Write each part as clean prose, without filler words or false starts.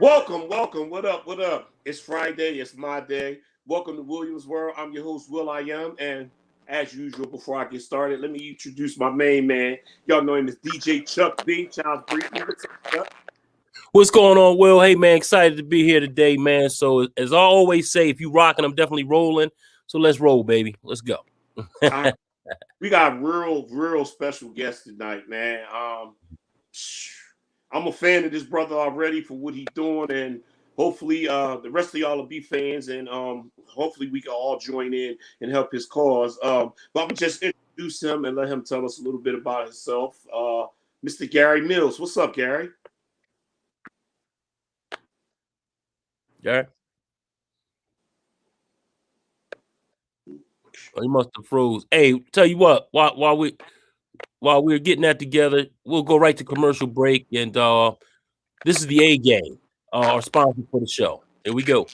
Welcome, welcome. What up? What up? It's Friday. It's my day. Welcome to Williams World. I'm your host, Will I Am. And as usual, before I get started, let me introduce my main man. Y'all know him as DJ Chuck B. Child's Briefly. What's up, Chuck? What's going on, Will? Hey, man, excited to be here today, man. So, as I always say, if you rocking, I'm definitely rolling. So, let's roll, baby. Let's go. We got real special guests tonight, man. I'm a fan of this brother already for what he's doing, and hopefully the rest of y'all will be fans, and hopefully we can all join in and help his cause. But I'm just introduce him and let him tell us a little bit about himself. Mr. Garry Mills. What's up, Garry? Gary? Oh, you must have froze. Hey, tell you what, while we're getting that together, we'll go right to commercial break, and this is the A Game, our sponsor for the show. Here we go.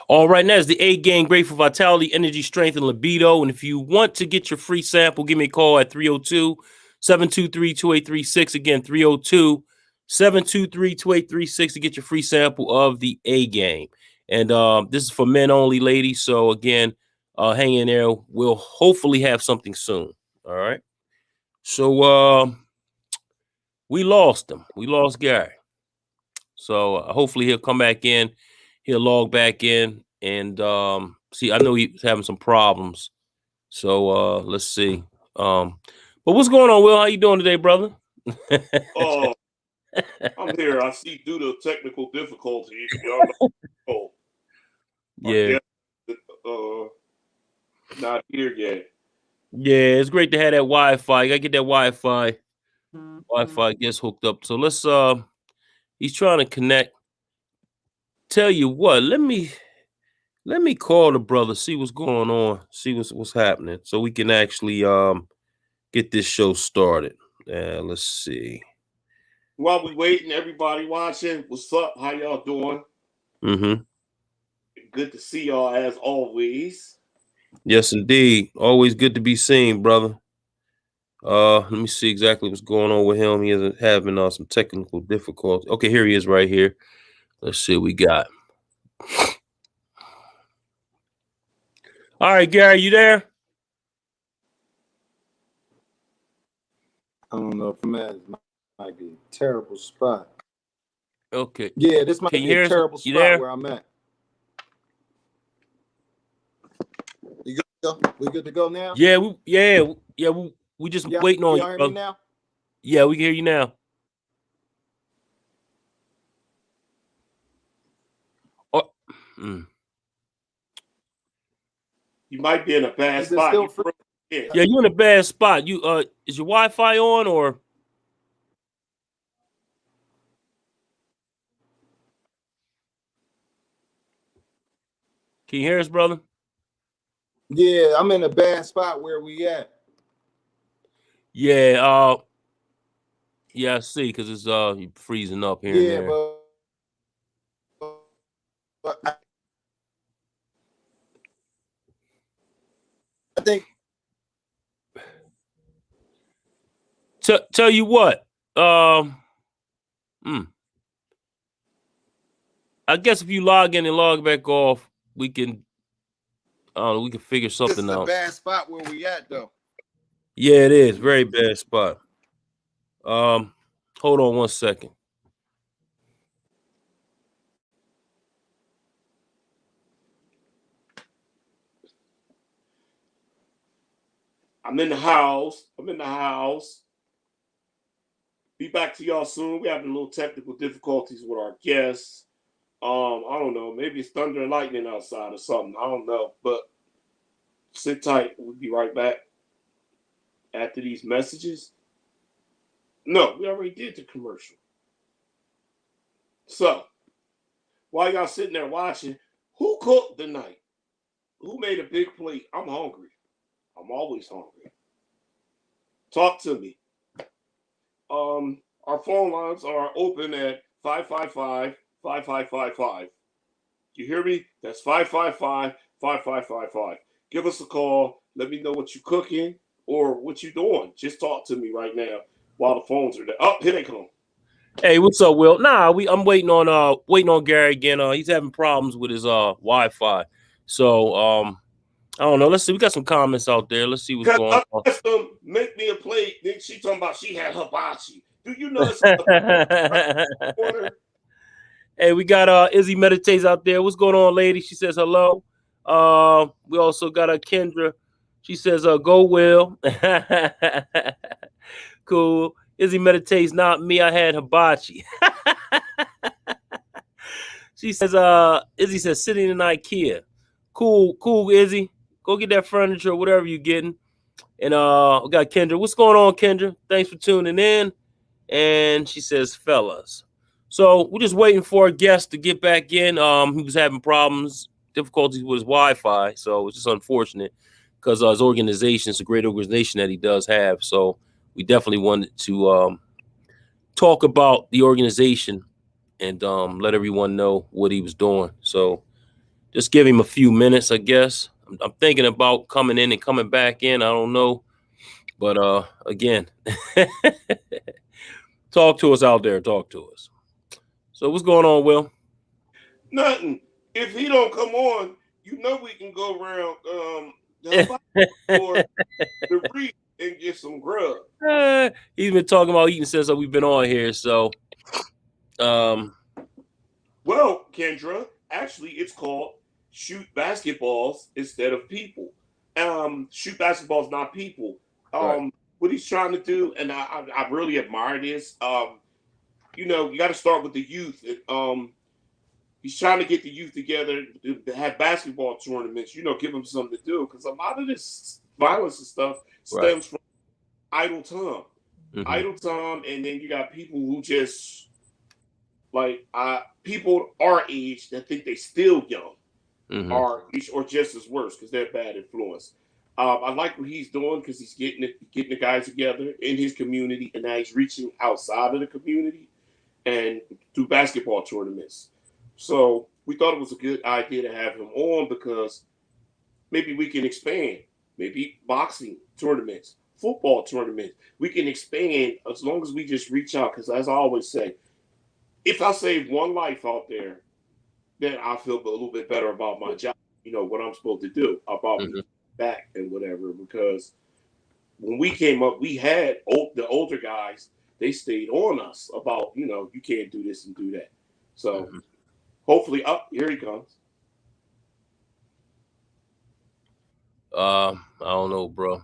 All right, now is the A Game, great for vitality, energy, strength, and libido. And if you want to get your free sample, give me a call at 302-723-2836. Again, 302-723-2836 to get your free sample of the A Game. And this is for men only, ladies. So again, hang in there. We'll hopefully have something soon. All right. So we lost him. We lost Garry. So hopefully he'll come back in. He'll log back in and see. I know he's having some problems. So let's see. But what's going on, Will? How you doing today, brother? Oh, I'm here. I see due to technical difficulties, y'all know. Yeah. Not here yet. Yeah, it's great to have that Wi-Fi. You gotta get that Wi-Fi. Wi-Fi gets hooked up. So let's he's trying to connect. Tell you what, let me call the brother, see what's going on, see what's happening, so we can actually get this show started. Let's see. While we waiting, everybody watching, what's up? How y'all doing? Mm-hmm. Good to see y'all as always. Yes, indeed. Always good to be seen, brother. Let me see exactly what's going on with him. He is having some technical difficulties. Okay, here he is right here. Let's see what we got. All right, Garry, you there? I don't know if I'm at. Might be a terrible spot. Okay. Yeah, this might be a terrible spot where I'm at. You good to go? We good to go now? Yeah, we just waiting on you. Y'all hear me now? Yeah, we can hear you now. Oh, You might be in a bad spot. Yeah, you're in a bad spot. You is your Wi-Fi on or? Can you hear us, brother? Yeah, I'm in a bad spot where we at. Yeah, I see, because it's freezing up here and there. But I think tell you what, I guess if you log in and log back off, we can figure something out. This is a bad spot where we at though. Yeah, it is. Very bad spot. Hold on one second. I'm in the house. Be back to y'all soon. We're having a little technical difficulties with our guests. I don't know. Maybe it's thunder and lightning outside or something. I don't know. But sit tight. We'll be right back after these messages. No, we already did the commercial. So while y'all sitting there watching, who cooked tonight? Who made a big plate? I'm hungry. I'm always hungry. Talk to me. Our phone lines are open at 555-5555. You hear me? That's 555-5555. Give us a call. Let me know what you're cooking or what you're doing. Just talk to me right now while the phones are there. Oh, here they come. Hey, what's up, Will? Nah, I'm waiting on Gary again. He's having problems with his Wi-Fi. So I don't know. Let's see. We got some comments out there. Let's see what's going on. Asked them, make me a plate. Then she talking about she had hibachi. Do you know it's order? Hey, we got Izzy Meditates out there. What's going on, lady? She says hello. We also got Kendra. She says, go Will. Cool. Izzy Meditates, not me. I had hibachi. She says, Izzy says, sitting in IKEA. Cool, Izzy. Go get that furniture, whatever you're getting. And we got Kendra. What's going on, Kendra? Thanks for tuning in. And she says, fellas. So we're just waiting for a guest to get back in. He was having problems, difficulties with his Wi-Fi. So it's just unfortunate because his organization is a great organization that he does have. So we definitely wanted to talk about the organization and let everyone know what he was doing. So just give him a few minutes, I guess. I'm thinking about coming in and coming back in. I don't know. But again, talk to us out there. Talk to us. So what's going on, Will? Nothing. If he don't come on, you know we can go around the reef and get some grub. He's been talking about eating since we've been on here. So, well, Kendra, actually, it's called shoot basketballs instead of people. Shoot basketballs, not people. Right. What he's trying to do, and I really admire this. You know, you got to start with the youth. He's trying to get the youth together to have basketball tournaments. You know, give them something to do because a lot of this violence and stuff stems from idle time. Mm-hmm. Idle time, and then you got people who just like people our age that think they still young, Mm-hmm. or just as worse because they're bad influence. I like what he's doing because he's getting the guys together in his community, and now he's reaching outside of the community and do basketball tournaments. So we thought it was a good idea to have him on because maybe we can expand, maybe boxing tournaments, football tournaments. We can expand as long as we just reach out. Because as I always say, if I save one life out there, then I feel a little bit better about my job. You know what I'm supposed to do about me back and whatever. Because when we came up, we had the older guys. They stayed on us about you can't do this and do that. So hopefully, here he comes. I don't know, bro.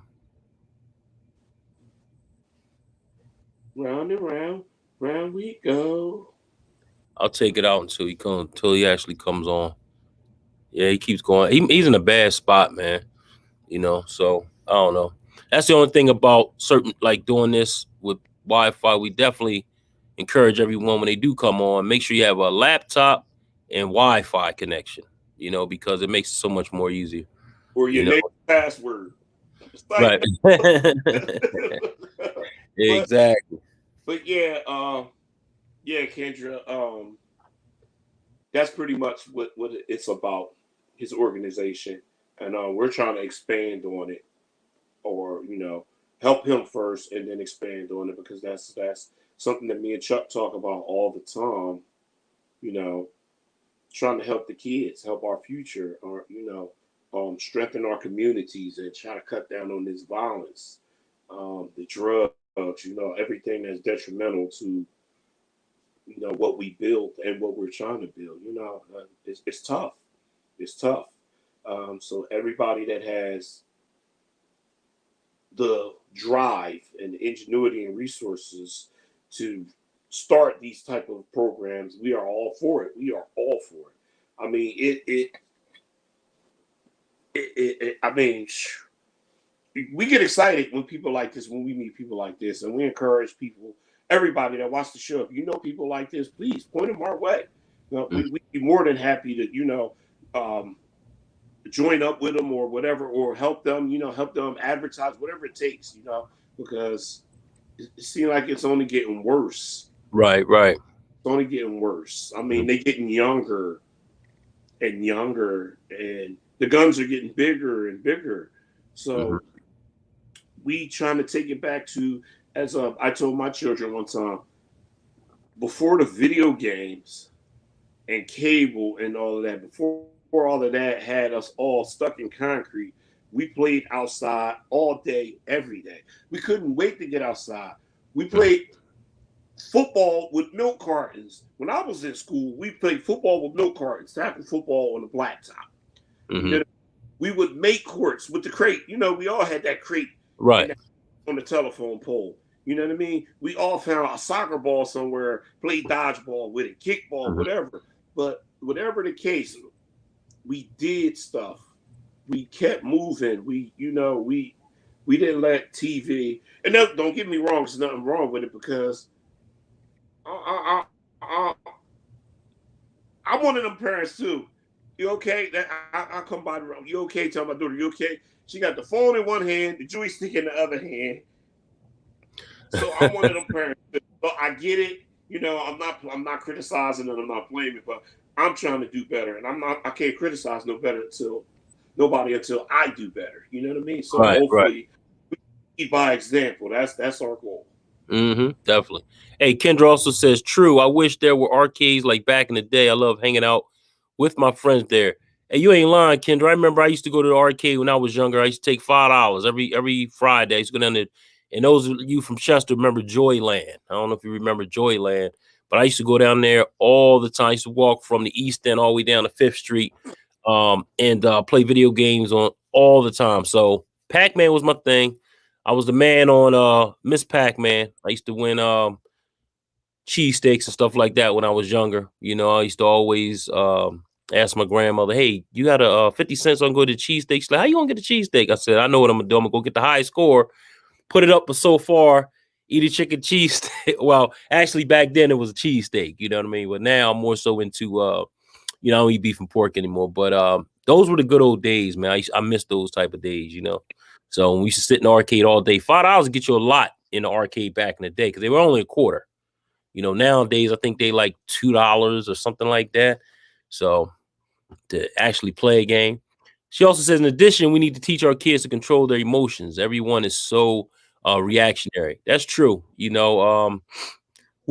Round and round, round we go. I'll take it out until he actually comes on. Yeah, he keeps going. He's in a bad spot, man. You know, so I don't know. That's the only thing about certain like doing this with Wi-Fi. We definitely encourage everyone when they do come on, make sure you have a laptop and Wi-Fi connection. You know, because it makes it so much more easier. Or your name password. Right. Exactly. But yeah, Kendra, that's pretty much what it's about, his organization. And we're trying to expand on it or, help him first and then expand on it because that's something that me and Chuck talk about all the time, trying to help the kids, help our future, or, strengthen our communities and try to cut down on this violence, the drugs, everything that's detrimental to, what we built and what we're trying to build. It's tough. It's tough. So everybody that has the drive and ingenuity and resources to start these type of programs, we are all for it. We are all for it. I mean, I mean, we get excited when people like this, when we meet people like this, and we encourage people, everybody that watch the show. If you know people like this, please point them our way. You know, we'd be more than happy to, join up with them or whatever, or help them, help them advertise, whatever it takes, because it seems like it's only getting worse. Right. It's only getting worse. I mean, they're getting younger and younger, and the guns are getting bigger and bigger. So we trying to take it back to, as I told my children one time, before the video games and cable and all of that, before all of that had us all stuck in concrete, we played outside all day, every day. We couldn't wait to get outside. We played football with milk cartons. When I was in school, we played football with milk cartons, tackle football on the blacktop. We would make courts with the crate. We all had that crate Right. on the telephone pole. You know what I mean? We all found a soccer ball somewhere, played dodgeball with it, kickball, whatever. But whatever the case, we did stuff. We kept moving. We didn't let TV. And don't get me wrong, there's nothing wrong with it, because I'm one of them parents too. You okay? I come by the room. You okay? Tell my daughter, you okay? She got the phone in one hand, the joystick in the other hand. So I'm one of them parents. So I get it. I'm not criticizing and I'm not blaming, but I'm trying to do better, and I can't criticize nobody until I do better. You know what I mean? So hopefully we lead by example. That's our goal. Definitely. Hey, Kendra also says, true. I wish there were arcades like back in the day. I love hanging out with my friends there. Hey, you ain't lying, Kendra. I remember I used to go to the arcade when I was younger. I used to take $5 every Friday. I used to go down there. And those of you from Chester remember Joyland. I don't know if you remember Joyland, but I used to go down there all the time. I used to walk from the East End all the way down to 5th Street and play video games on all the time. So Pac-Man was my thing. I was the man on Miss Pac-Man. I used to win cheesesteaks and stuff like that when I was younger. I used to always ask my grandmother, hey, you got a 50 cents on go to cheesesteak? She's like, how you gonna get a cheesesteak? I said, I know what I'm gonna do. I'm gonna go get the high score, put it up for so far, eat a chicken cheesesteak. Well, actually back then it was a cheesesteak, you know what I mean? But now I'm more so into I don't eat beef and pork anymore. But those were the good old days, man. I miss those type of days, So when we used to sit in the arcade all day, $5 would get you a lot in the arcade back in the day, because they were only a quarter. Nowadays I think they like $2 or something like that. So to actually play a game. She also says, in addition, we need to teach our kids to control their emotions. Everyone is so reactionary. That's true. We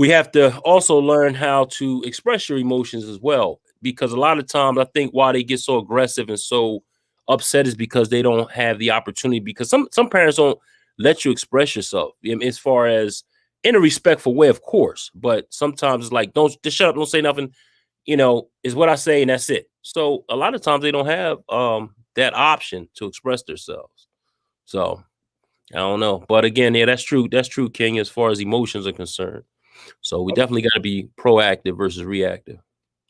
have to also learn how to express your emotions as well, because a lot of times I think why they get so aggressive and so upset is because they don't have the opportunity, because some parents don't let you express yourself, as far as in a respectful way, of course, but sometimes it's like, don't just shut up, don't say nothing, is what I say, and that's it. So a lot of times they don't have that option to express themselves. So I don't know, but again, yeah, that's true, King, as far as emotions are concerned. So we definitely got to be proactive versus reactive.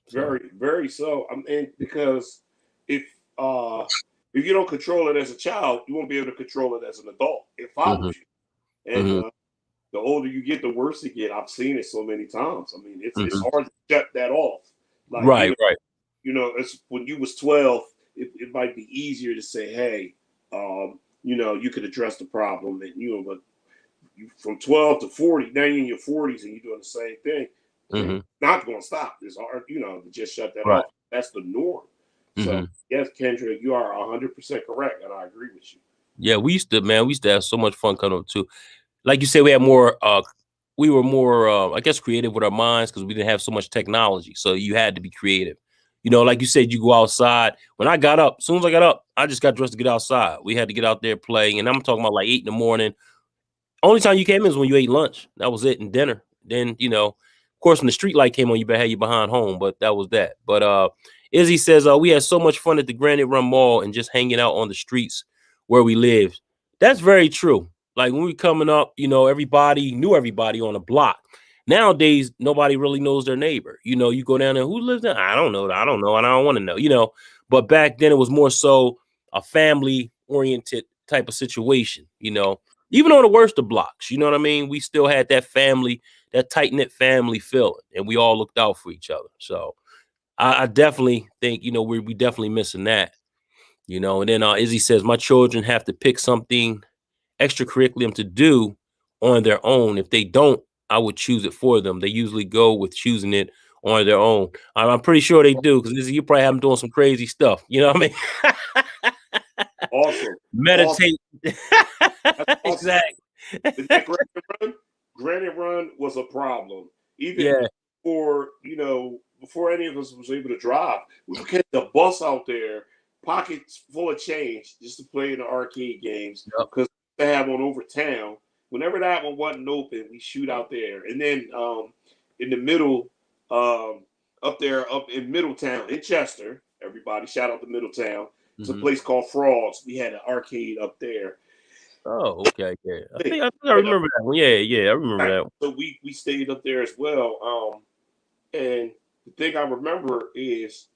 So. Very, very so. I mean, because if you don't control it as a child, you won't be able to control it as an adult. It follows you, and the older you get, the worse it get. I've seen it so many times. I mean, it's hard to shut that off. Like, right. It's when you was 12, it might be easier to say, hey, you could address the problem, and but you from 12 to 40, now you're in your 40s and you're doing the same thing. It's not going to stop. It's hard, to just shut that off. That's the norm. So yes, Kendra, you are 100% correct, and I agree with you. Yeah, we used to have so much fun coming up too. Like you said, we were more, I guess, creative with our minds, because we didn't have so much technology. So you had to be creative. Like you said, you go outside. When I got up, as soon as I got up, I just got dressed to get outside. We had to get out there playing. And I'm talking about like 8 in the morning. Only time you came in was when you ate lunch. That was it, and dinner. Then, of course, when the street light came on, you better have you behind home. But that was that. But Izzy says, we had so much fun at the Granite Run Mall and just hanging out on the streets where we lived. That's very true. Like when we coming up, everybody knew everybody on the block. Nowadays, nobody really knows their neighbor. You know, you go down there, who lives there? I don't know. I don't know. And I don't want to know, you know. But back then it was more so a family oriented type of situation, you know. Even on the worst of blocks, you know what I mean? We still had that family, that tight-knit family feeling, and we all looked out for each other. So I definitely think, you know, we definitely missing that, you know. And then Izzy says, my children have to pick something extracurriculum to do on their own. If they don't, I would choose it for them. They usually go with choosing it on their own. I'm pretty sure they do, because you probably have them doing some crazy stuff. You know what I mean? Awesome. Meditate. Awesome. Exactly. That granite run was a problem. Even before, you know, before any of us was able to drive, we would catch the bus out there, pockets full of change, just to play in the arcade games. Because they have one over town. Whenever that one wasn't open, we shoot out there. And then in the middle, up there, up in Middletown, in Chester, everybody shout out to Middletown. It's a place called Frogs. We had an arcade up there. Oh, okay, yeah. I think I remember that one. Yeah, I remember that one. So we stayed up there as well. And the thing I remember is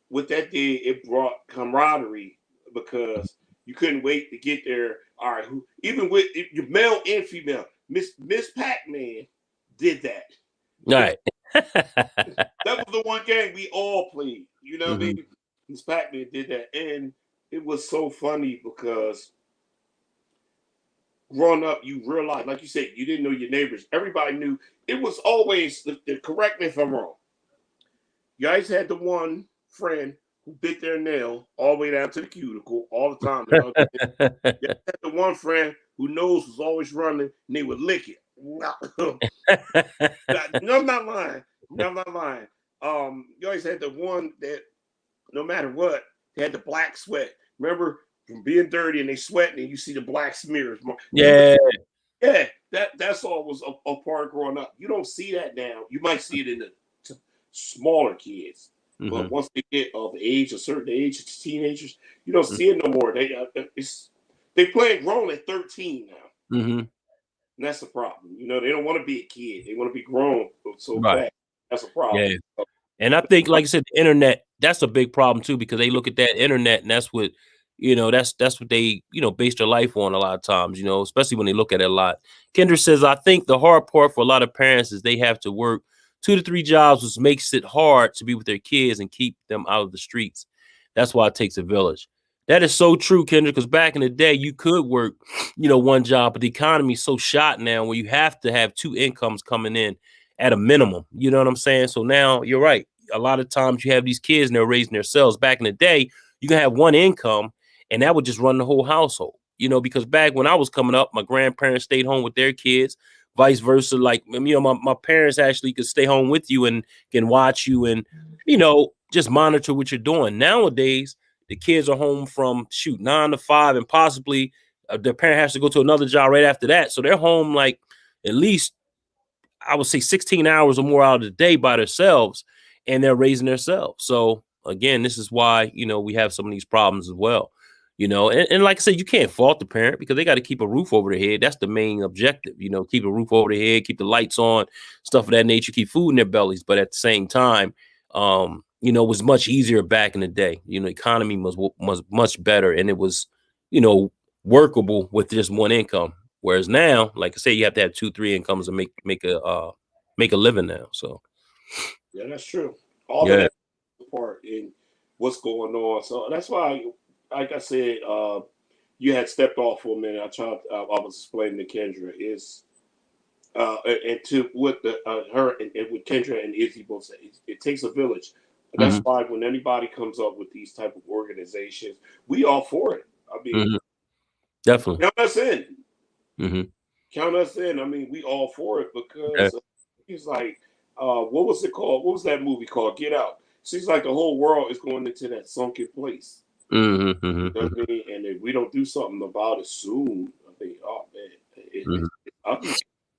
what that did, it brought camaraderie because you couldn't wait to get there. All right, even with your male and female, Miss Pac-Man did that. All right. That was the one game we all played. You know what I mean? Miss Pac-Man did that. And it was so funny because growing up, you realize, like you said, you didn't know your neighbors. Everybody knew. It was always, correct me if I'm wrong, you guys had the one friend who bit their nail all the way down to the cuticle all the time. You had the one friend who nose was always running and they would lick it. No, I'm not lying. I'm not lying. You always had the one that no matter what, they had the black sweat. Remember, from being dirty and they sweating and you see the black smears. Yeah. Yeah, that's all was a part of growing up. You don't see that now. You might see it in the smaller kids. But once they get of age, a certain age, it's teenagers, you don't see it no more. They playing grown at 13 now. And that's a problem. You know, they don't want to be a kid. They want to be grown so fast. That's a problem. Yeah. And I think, like I said, the internet, that's a big problem too, because they look at that internet and that's what, you know, that's what they, you know, base their life on a lot of times, you know, especially when they look at it a lot. Kendra says, I think the hard part for a lot of parents is they have to work 2 to 3 jobs, which makes it hard to be with their kids and keep them out of the streets. That's why it takes a village. That is so true, Kendra, because back in the day, you could work, you know, one job, but the economy is so shot now where you have to have 2 incomes coming in at a minimum. You know what I'm saying? So now you're right. A lot of times you have these kids and they're raising themselves. Back in the day, you can have one income and that would just run the whole household, you know, because back when I was coming up, my grandparents stayed home with their kids, vice versa. Like, you know, my parents actually could stay home with you and can watch you and, you know, just monitor what you're doing. Nowadays, the kids are home from 9 to 5 and possibly their parent has to go to another job right after that. So they're home like at least, I would say 16 hours or more out of the day by themselves, and they're raising themselves. So again, this is why, you know, we have some of these problems as well, you know, and like I said, you can't fault the parent because they got to keep a roof over their head. That's the main objective, you know, keep a roof over their head, keep the lights on, stuff of that nature, keep food in their bellies. But at the same time, you know, it was much easier back in the day. You know, economy was much better and it was, you know, workable with just one income. Whereas now, like I say, you have to have 2, 3 incomes to make a living now. So yeah, that's true. All of that part in what's going on. So that's why, like I said, you had stepped off for a minute. I was explaining to Kendra is, and to what her and with Kendra and Izzy both say, it takes a village. That's why when anybody comes up with these type of organizations, we all for it. I mean, definitely count us in. Count us in. I mean, we all for it because he's like, what was it called? What was that movie called? Get Out. Seems like the whole world is going into that sunken place. You know what I mean? And if we don't do something about it soon, I think, oh man,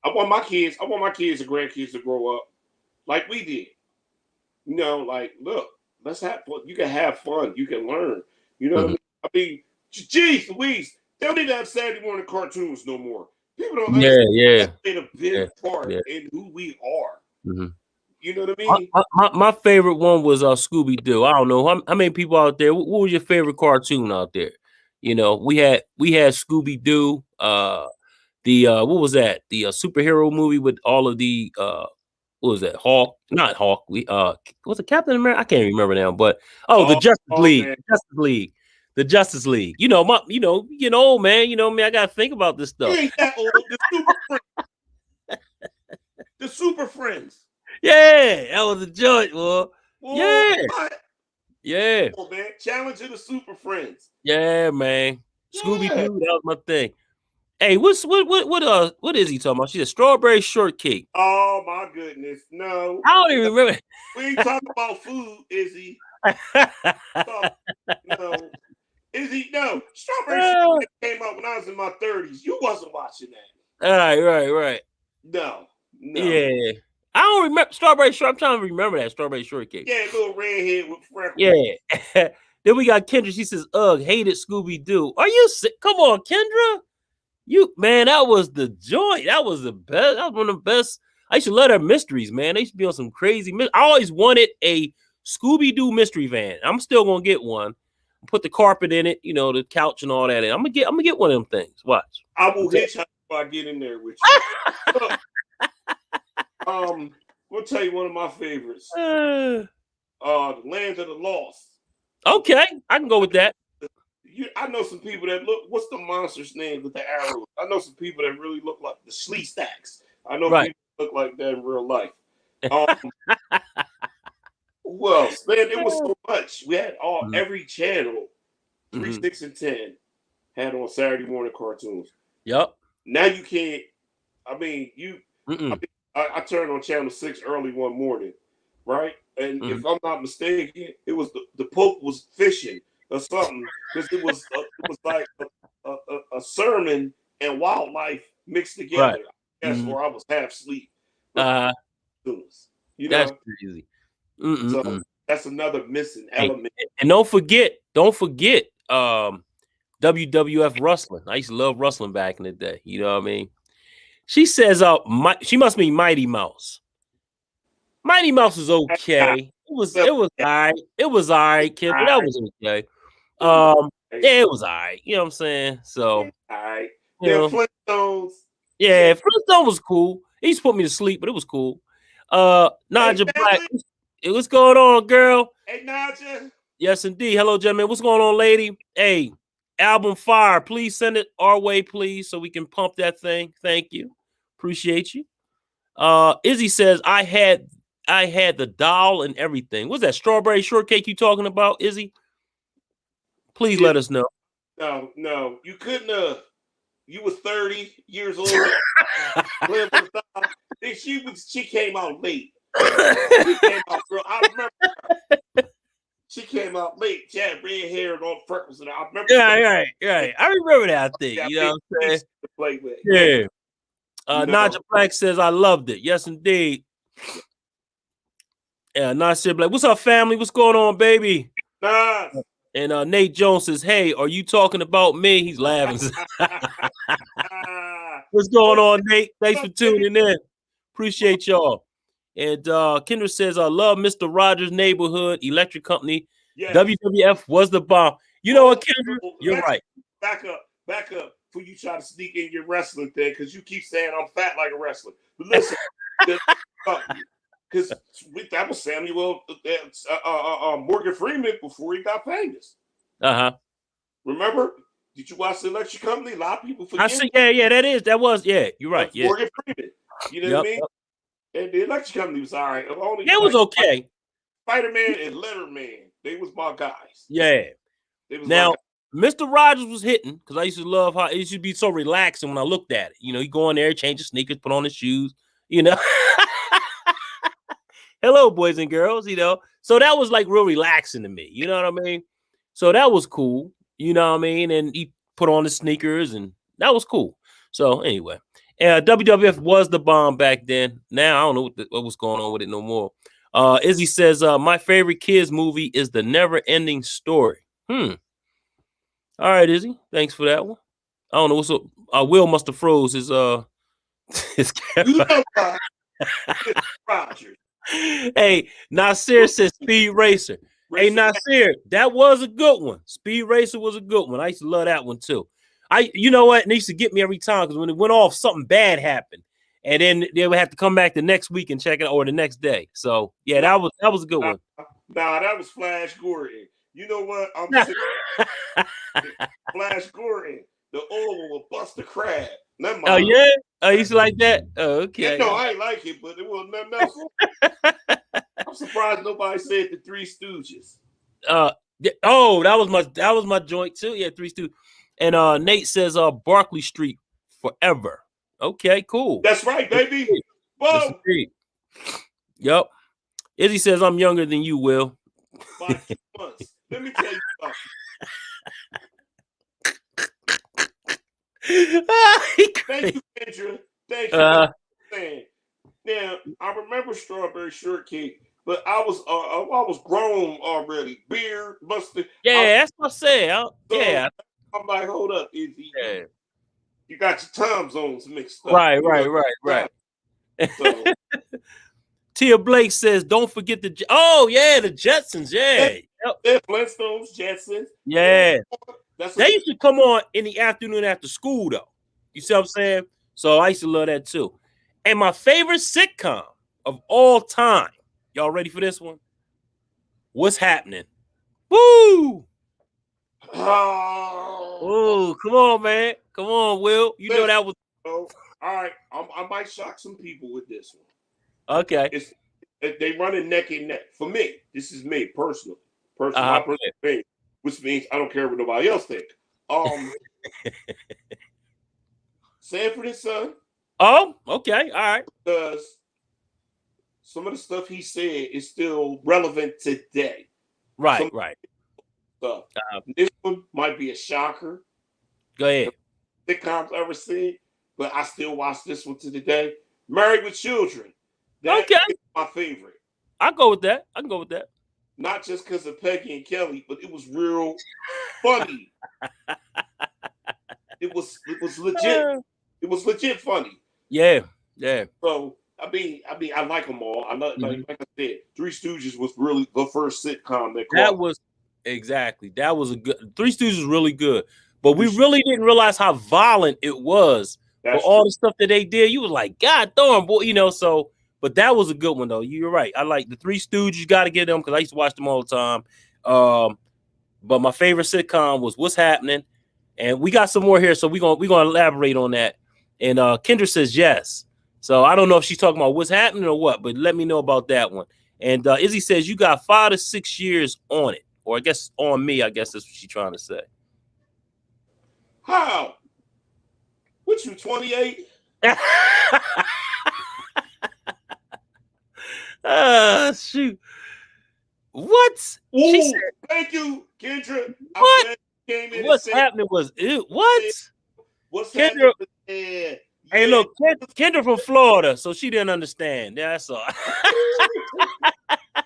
I want my kids and grandkids to grow up like we did. You know, like, look, let's have fun. You can have fun. You can learn. You know what I mean? I mean, geez Louise, they don't even have Saturday morning cartoons no more. People don't Yeah, understand yeah, that played a yeah, big part yeah. in who we are. Mm-hmm. You know what I mean? My favorite one was Scooby Doo. I don't know how many people out there. What was your favorite cartoon out there? You know, we had Scooby Doo. What was that? The superhero movie with all of the what was that? Hawk, not Hawk. We was it Captain America? I can't remember now. But the Justice League, man. The Justice League. You know, you know, old man. You know me. I gotta think about this stuff. You ain't that old. The Super Friends. Yeah, that was a joint, boy. Boy, Yeah, what? yeah. Oh, man. Challenge of the Super Friends. Yeah, man. Scooby Yeah. Doo, that was my thing. Hey, what is he talking about? She said strawberry shortcake. Oh my goodness. No. I don't even remember. We ain't talking about food, Izzy. No. Izzy, no. Strawberry shortcake came out when I was in my 30s. You wasn't watching that. Right. No. Yeah. I don't remember strawberry short. I'm trying to remember that strawberry shortcake. Yeah, little redhead with freckles. Yeah. Then we got Kendra. She says, "Ugh, hated Scooby Doo." Are you sick? Come on, Kendra. Man, that was the joint. That was the best. That was one of the best. I used to love her mysteries, man. They used to be on some crazy. I always wanted a Scooby Doo mystery van. I'm still gonna get one. Put the carpet in it, you know, the couch and all that. I'm gonna get one of them things. Watch. I will hitchhike if I get in there with you. Look, we'll tell you one of my favorites. The Land of the Lost. Okay, I can go with that. I know some people that look. What's the monster's name with the arrows? I know some people that really look like the Slee Stacks. I know people look like that in real life. Who else? Man, it was so much. We had every channel, 3, 6, and 10 had on Saturday morning cartoons. Yep. Now you can't. I mean, I turned on channel 6 early one morning, right? And if I'm not mistaken, it was the Pope was fishing or something, because it was like a sermon and wildlife mixed together. Yes, or I was half asleep. You know, that's crazy. So that's another missing element. And don't forget, WWF wrestling. I used to love wrestling back in the day. You know what I mean? She says, she must mean Mighty Mouse. Mighty Mouse was okay. It was all right. It was all right, kid, but that was okay. Yeah, it was all right. You know what I'm saying? So, all right. Yeah, Flintstones. Yeah, Flintstone was cool. He used to put me to sleep, but it was cool. Naja Black, what's going on, girl? Hey, Naja. Yes, indeed. Hello, gentlemen. What's going on, lady? Hey, album fire. Please send it our way, please, so we can pump that thing. Thank you. Appreciate you. Izzy says, I had the doll and everything. What's that strawberry shortcake you talking about, Izzy? Please let us know. No, you couldn't have. You was 30 years old. She came out late. She came out, girl. I remember her. She came out late. She had red hair and all freckles, and I remember. Right. I remember that thing. You know what I'm saying? To play with. Yeah. Naja Black says, I loved it. Yes, indeed. Yeah, Nasir Black. What's up, family? What's going on, baby? Nah. And Nate Jones says, hey, are you talking about me? He's laughing. What's going on, Nate? Thanks for tuning in. Appreciate y'all. And Kendra says, I love Mr. Rogers' Neighborhood Electric Company. Yes. WWF was the bomb. You know what, Kendra? You're right. Back up for you try to sneak in your wrestling thing, because you keep saying I'm fat like a wrestler. But listen, because that was Samuel Morgan Freeman before he got famous. Remember? Did you watch the Electric Company? A lot of people forget. I see. Yeah. That was. Yeah, you're right. Yeah. Morgan Freeman. You know what I mean? And the Electric Company was all right. It was okay. Spider-Man and Letterman, they was my guys. Yeah. Now, Mr. Rogers was hitting, because I used to love how it used to be so relaxing when I looked at it. You know, he go in there, change his sneakers, put on his shoes, you know. Hello, boys and girls, you know. So that was like real relaxing to me. You know what I mean? So that was cool. You know what I mean? And he put on his sneakers, and that was cool. So anyway, WWF was the bomb back then. Now I don't know what was going on with it no more. Izzy says, my favorite kids movie is The Never Ending Story. All right, Izzy. Thanks for that one. I don't know what's up. Will must have froze his his You camera. know why? Rogers. Hey, Nasir says Speed Racer. Hey, Nasir, that was a good one. Speed Racer was a good one. I used to love that one too. You know what? It used to get me every time because when it went off, something bad happened, and then they would have to come back the next week and check it, or the next day. So yeah, that was a good one. Nah, that was Flash Gordon. You know what? I'm sick. Flash Gordon, the old one with Buster Crab. Oh yeah, oh you used to like that? Oh okay. Yeah, no, I ain't like it, but it was nothing else. I'm surprised nobody said the Three Stooges. Oh, that was my joint too. Yeah, Three Stooges. And Nate says Barkley Street forever. Okay, cool. That's right, baby. Whoa. Yep. Izzy says I'm younger than you, Will. By 2 months. Let me tell you something. Thank you, Kendra. Thank you. Now, I remember Strawberry Shortcake, but I was grown already. Beard, mustard. Yeah, that's what I said. Yeah. I'm like, hold up, Izzy. Yeah. You got your time zones mixed up. Right. So. Tia Blake says, don't forget the the Jetsons. Yeah. Flintstones, Jetsons. Yeah. They used to come on in the afternoon after school, though. You see what I'm saying? So I used to love that too. And my favorite sitcom of all time. Y'all ready for this one? What's Happening? Woo! Oh, come on, man. Come on, Will. You know that was. Oh, all right. I might shock some people with this one. Okay. They running neck and neck. For me, this is me personally. My personal opinion, which means I don't care what nobody else think. Sanford and Son. Oh, okay. All right. Because some of the stuff he said is still relevant today. Right. Stuff. This one might be a shocker. Go ahead. Sitcoms I've ever seen, but I still watch this one to today. Married with Children. That is my favorite. I can go with that. Not just because of Peggy and Kelly, but it was real funny. It was legit. It was legit funny. Yeah. So I mean, I like them all. Like I said, Three Stooges was really the first sitcom that was exactly. That was a good. Three Stooges was really good, but we really didn't realize how violent it was for all the stuff that they did. You was like, God darn, boy, so. But that was a good one, though. You're right. I like the Three Stooges. You got to get them because I used to watch them all the time. But my favorite sitcom was What's Happening, and we got some more here, so we're gonna elaborate on that. And Kendra says yes. So I don't know if she's talking about What's Happening or what, but let me know about that one. And Izzy says you got 5 to 6 years on it, or I guess on me. I guess that's what she's trying to say. How? What you 28? Shoot. What? Ooh, she said, thank you, Kendra. What? What's happening was it? What? What's Kendra? Happening? Hey, look, Kendra from Florida, so she didn't understand. Yeah, that's all.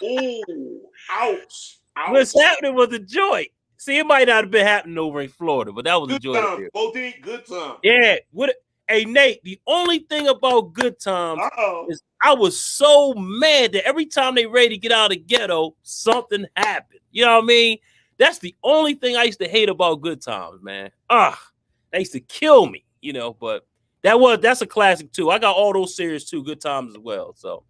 Ooh, ouch. What's happening was a joint. See, it might not have been happening over in Florida, but that was a joint. Good time. Yeah. Hey, Nate, the only thing about Good Times is I was so mad that every time they ready to get out of the ghetto, something happened. You know what I mean? That's the only thing I used to hate about Good Times, man. They used to kill me, but that's a classic too. I got all those series too, Good Times as well. So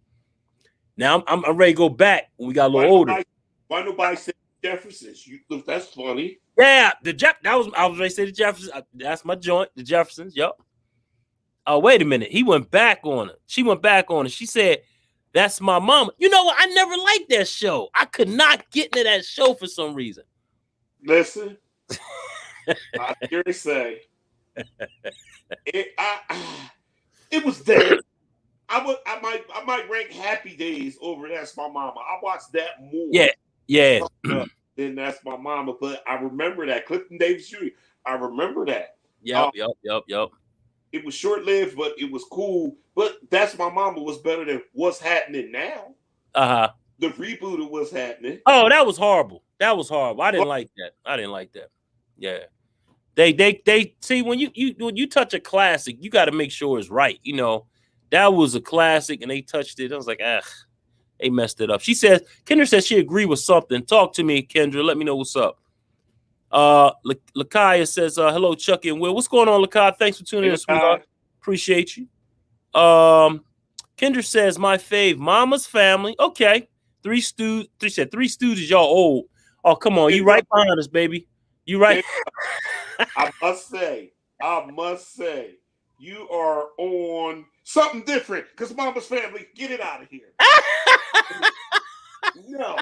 now I'm ready to go back when we got a little older. Why nobody said Jeffersons? That's funny. Yeah, I was ready to say the Jeffersons. That's my joint, the Jeffersons. Yep. Oh, wait a minute. He went back on her. She went back on it. She said, that's my mama. You know what? I never liked that show. I could not get into that show for some reason. Listen, I hear you say it was dead. I might rank Happy Days over That's My Mama. I watched that more. Yeah. Than That's My Mama, but I remember that Clifton Davis Jr. I remember that. Yep. It was short-lived, but it was cool. But That's My Mama was better than What's Happening Now. The reboot of What's Happening. Oh, that was horrible. I didn't like that. Yeah. They see when you touch a classic, you got to make sure it's right. You know, that was a classic, and they touched it. I was like, they messed it up. She says, Kendra says she agreed with something. Talk to me, Kendra. Let me know what's up. Lakaya says, hello, Chucky and Will. What's going on, Lakaya? Thanks for tuning in, sweetheart. Appreciate you. Kendra says, my fave, Mama's Family. Okay. Three Stooges, y'all old. Oh, come on. You right behind us, baby. You right. I must say, you are on something different because Mama's Family, get it out of here. No.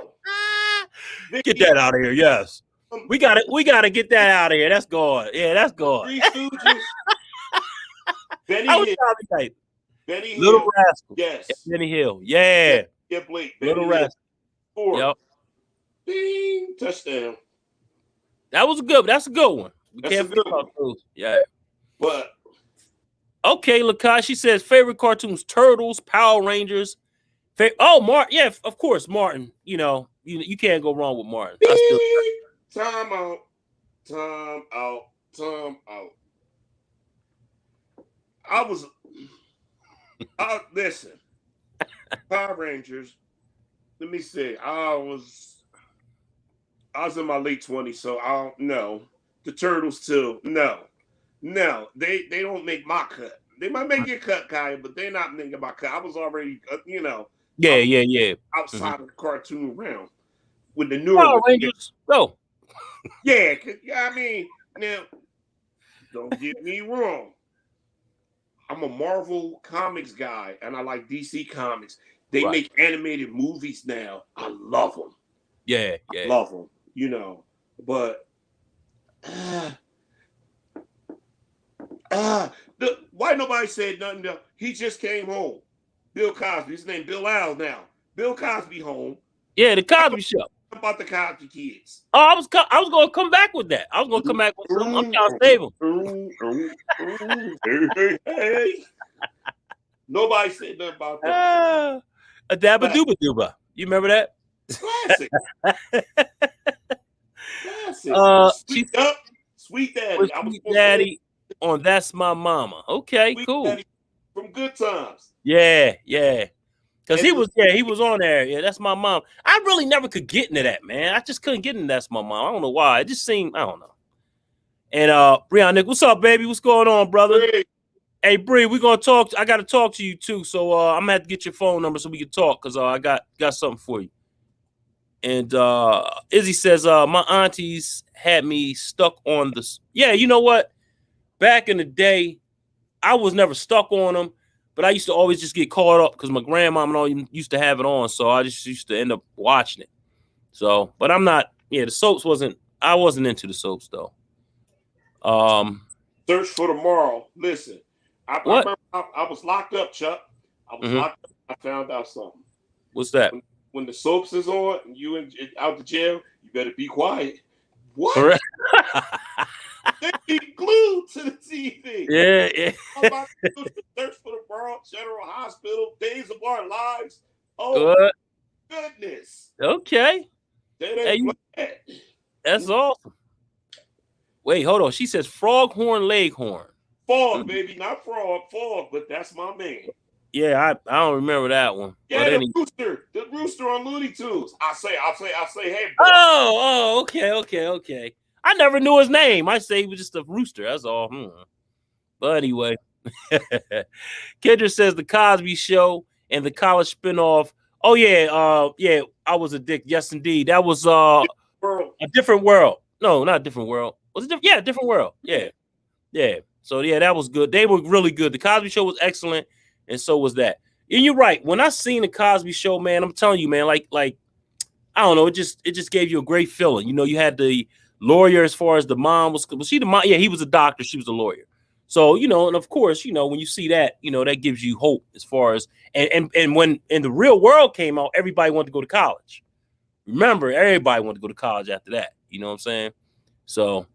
Get that out of here, yes. We gotta get that out of here. That's gone. Yeah, that's gone. Three Stooges. Benny Hill. Benny Hill. Little Rascal. Yes. Benny Hill. Yeah. Yeah, Blake. Little Rascal. 4. Yep. Ding. Touchdown. That's a good one. We That's can't a good forget one. those. Yeah. But okay, Lakai, she says favorite cartoons: Turtles, Power Rangers. Martin. Yeah, of course, Martin. You know, you can't go wrong with Martin. Time out. Listen. Power Rangers. Let me see. I was in my late 20s, so I don't know. The Turtles too. No. They don't make my cut. They might make your cut, Kaya, but they're not making my cut. I was already, Yeah. outside of the cartoon realm with the new Power Rangers. Go. Yeah, I mean, now don't get me wrong. I'm a Marvel Comics guy, and I like DC Comics. They make animated movies now. I love them. Yeah. I love them. But why nobody said nothing? He just came home. Bill Cosby. His name Bill Al now. Bill Cosby home. Yeah, the Cosby Show. About the Cosby kids. Oh, I was going to come back with that. I was going to come back with something. I'm trying to save Hey. Nobody said nothing about that. A Dabba Dooba Dooba. You remember that? Classic. Sweet Daddy. Sweet Daddy on That's My Mama. Okay, Sweet cool. Daddy from Good Times. Yeah. Because he was on there. Yeah, That's My Mom. I really never could get into that, man. I just couldn't get into That's My Mom. I don't know why. It just seemed, I don't know. And Breon Nick, what's up, baby? What's going on, brother? Hey. Hey, Bree, we're gonna talk. I gotta talk to you too. So I'm gonna have to get your phone number so we can talk because I got something for you. And Izzy says, my aunties had me stuck on this. Yeah, you know what? Back in the day, I was never stuck on them, but I used to always just get caught up because my grandma and all used to have it on. So I just used to end up watching it. So, but I'm not, the soaps I wasn't into the soaps though. Search for Tomorrow. Listen, I remember I was locked up, Chuck. I was locked up. I found out something. What's that? When the soaps is on and you out the jail, you better be quiet. What? Correct. They be glued to the TV. Yeah. Search for the World, General Hospital, Days of Our Lives. Oh, goodness. Okay. That's awesome. Wait, hold on. She says Froghorn Leghorn. Frog, baby, not frog, but that's my man. Yeah, I don't remember that one. Yeah, the rooster on Looney Tunes. I say, hey, boy. Oh, okay. I never knew his name. I say he was just a rooster. That's all. But anyway, Kendra says the Cosby Show and the college spinoff. Oh yeah, I was a dick. Yes, indeed. That was a different world. No, not a different world. Was it different? Yeah, different world. Yeah. So yeah, that was good. They were really good. The Cosby Show was excellent, and so was that. And you're right. When I seen the Cosby Show, man, I'm telling you, man, like I don't know, it just gave you a great feeling. You had the lawyer as far as the mom was she the mom? Yeah, he was a doctor, she was a lawyer. So, and of course, when you see that, that gives you hope as far as and when in the real world came out, everybody wanted to go to college. Remember, everybody wanted to go to college after that. You know what I'm saying? So,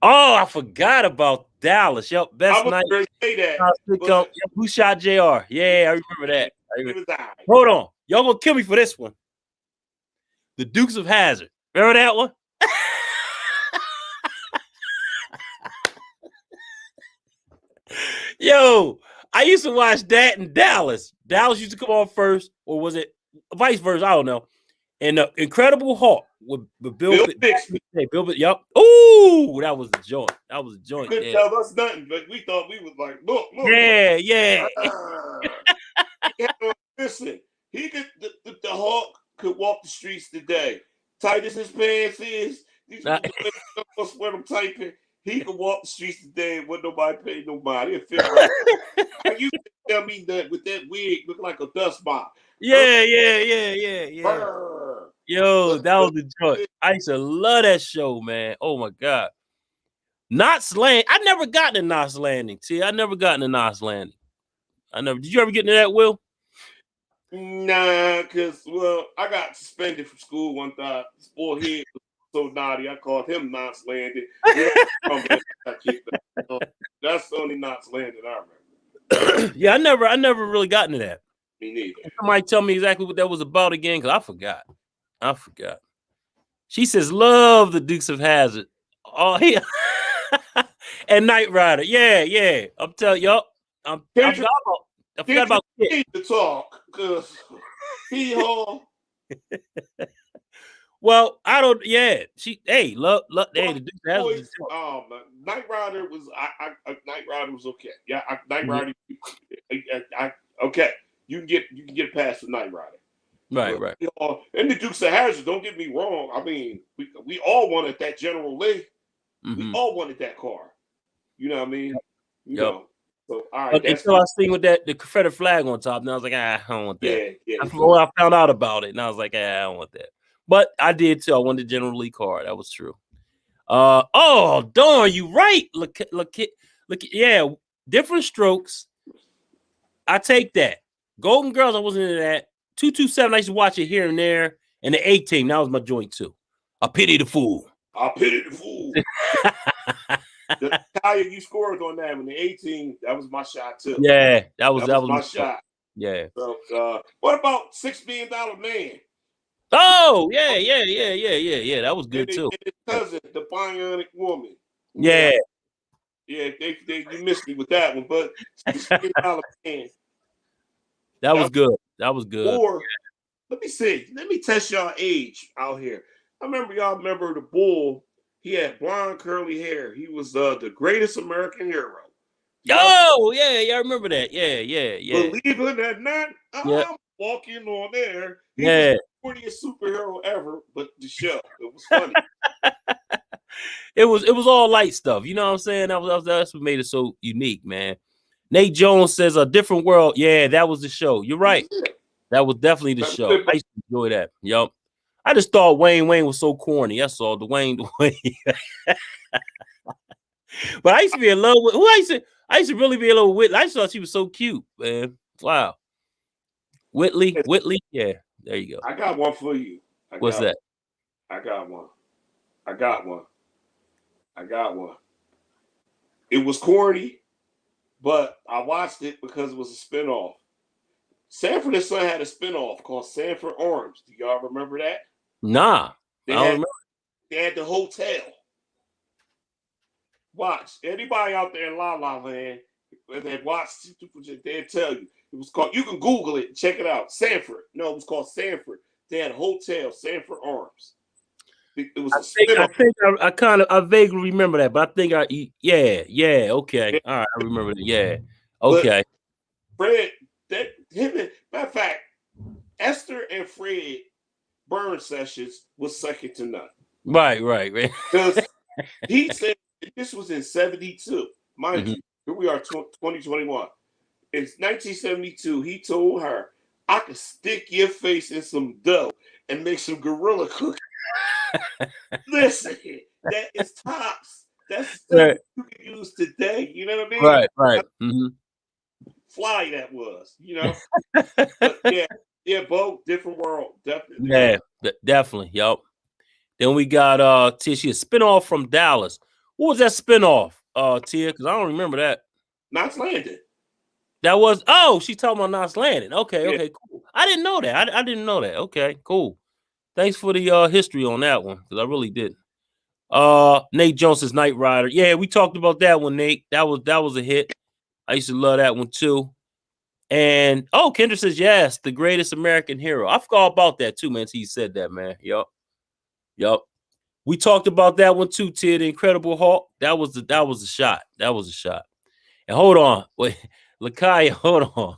I forgot about Dallas. Yep, best night. Say that. Who shot JR? Yeah, I remember that. Hold on. Y'all gonna kill me for this one. The Dukes of Hazzard. Remember that one? Yo, I used to watch that in Dallas. Dallas used to come on first, or was it vice versa? I don't know. And the Incredible Hulk with Bill Bixby. Yup. Ooh, that was the joint. That was the joint. Couldn't tell us nothing, but we thought we was like, look. Yeah. Listen, he could. The Hulk could walk the streets today. Tight as his pants is, these people sweat him typing. He could walk the streets today and wouldn't nobody pay no mind. It feel like you tell me that with that wig look like a dust mop. Yeah. Yo, that was the joint. I used to love that show, man. Oh my God. Knots Landing. I never got to Knots Landing. See, I never got into Knots Landing. Did you ever get into that, Will? Nah, because I got suspended from school one time. This boy here was so naughty, I called him Knots Landing. That's the only Knots Landing I remember. Yeah, I never really got into that. Me neither. Somebody tell me exactly what that was about again, because I forgot. She says, love the Dukes of Hazzard. Oh, yeah. And Knight Rider. Yeah. I'm telling y'all. I forgot about Kid. To talk, because he Well, I don't. Yeah, love. Hey, the Dukes of Hazzard. Knight Rider was. Knight Rider was okay. Yeah, Knight Rider. Okay, you can get past the Knight Rider. Right. And the Dukes of Hazzard. Don't get me wrong. I mean, we all wanted that General Lee. We all wanted that car. You know what I mean? You know. So all right. Until I seen with the Confederate flag on top, and I was like, I don't want that. Yeah. I found out about it, and I was like, I don't want that. But I did too. I wanted the General Lee car. That was true. Oh, darn, you right. Look, yeah, different strokes. I take that. Golden Girls, I wasn't into that. 227, I used to watch it here and there. And the 18, that was my joint too. I pity the fool. The tire you scored on that in the 18, that was my shot too. Yeah, that was my shot. Yeah. So what about $6 Million Man? Oh, yeah. That was good too. And his cousin, the Bionic Woman. Yeah. Yeah, you missed me with that one, but $6 Million Man. That was good. That was good. Or let me test y'all age out here. Y'all remember the Bull. He had blonde curly hair. He was the greatest American hero. Oh, yeah, I remember that. Yeah. Believe it or not, I'm walking on there. He was the prettiest superhero ever, but the show. It was funny. It was all light stuff. You know what I'm saying? That's what made it so unique, man. Nate Jones says A Different World. Yeah, that was the show. You're right. That was definitely the show. I used to enjoy that. Yup. I just thought Wayne was so corny. That's all. Dwayne. But I used to be in love with I used to really be in love with Whitley. I just thought she was so cute, man. Wow. Whitley. Yeah, there you go. I got one for you. What's that? I got one. It was corny, but I watched it because it was a spinoff. Sanford and Son had a spinoff called Sanford Arms. Do y'all remember that? Nah. I don't remember. They had the hotel. Watch. Anybody out there in La La Land, when they watched, they'll tell you. It was called, you can Google it and check it out. Sanford. No, it was called Sanford. They had a hotel, Sanford Arms. It was I vaguely remember that, but I think okay. All right, I remember that. Yeah. Okay. But Fred, matter of fact, Esther and Fred burn sessions was second to none. Right. Because he said this was in 72. Mind you, here we are 2021. In 1972, he told her, I could stick your face in some dough and make some gorilla cookies. Listen, that is tops. That's stuff you can use today. You know what I mean? Right. Fly that was, you know. But yeah, both different world, definitely. Yeah, definitely. Yup. Then we got Tia, she a spinoff from Dallas. What was that spinoff, Tia? Because I don't remember that. Knots Landing. That was she's talking about Knots Landing. Okay, cool. I didn't know that. I didn't know that. Okay, cool. Thanks for the history on that one, because I really didn't. Nate Jones' Knight Rider. Yeah, we talked about that one, Nate. That was a hit. I used to love that one too. And Kendra says yes, the greatest American hero. I forgot about that too, man. He said that, man. Yup. We talked about that one too, Tia. The Incredible Hulk. That was a shot. That was a shot. And hold on, wait, Lakaya, hold on.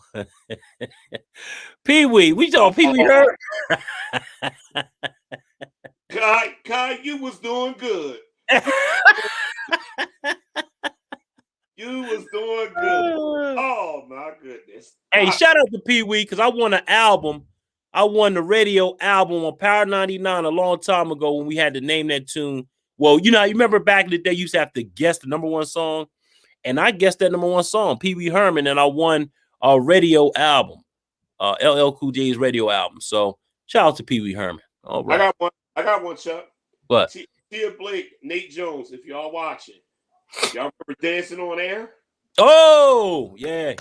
Pee Wee, we talking Pee Wee Herman. Kai, you was doing good. You was doing good. Oh my goodness. Hey, shout out to Pee Wee because I won an album. I won the radio album on Power 99 a long time ago when we had to name that tune. Well, you remember back in the day, you used to have to guess the number one song. And I guessed that number one song, Pee Wee Herman, and I won a radio album, LL Cool J's radio album. So shout out to Pee Wee Herman. All right. I got one, Chuck. What? Tia Blake, Nate Jones, if y'all watching. Y'all remember Dancing on Air? Oh, yeah.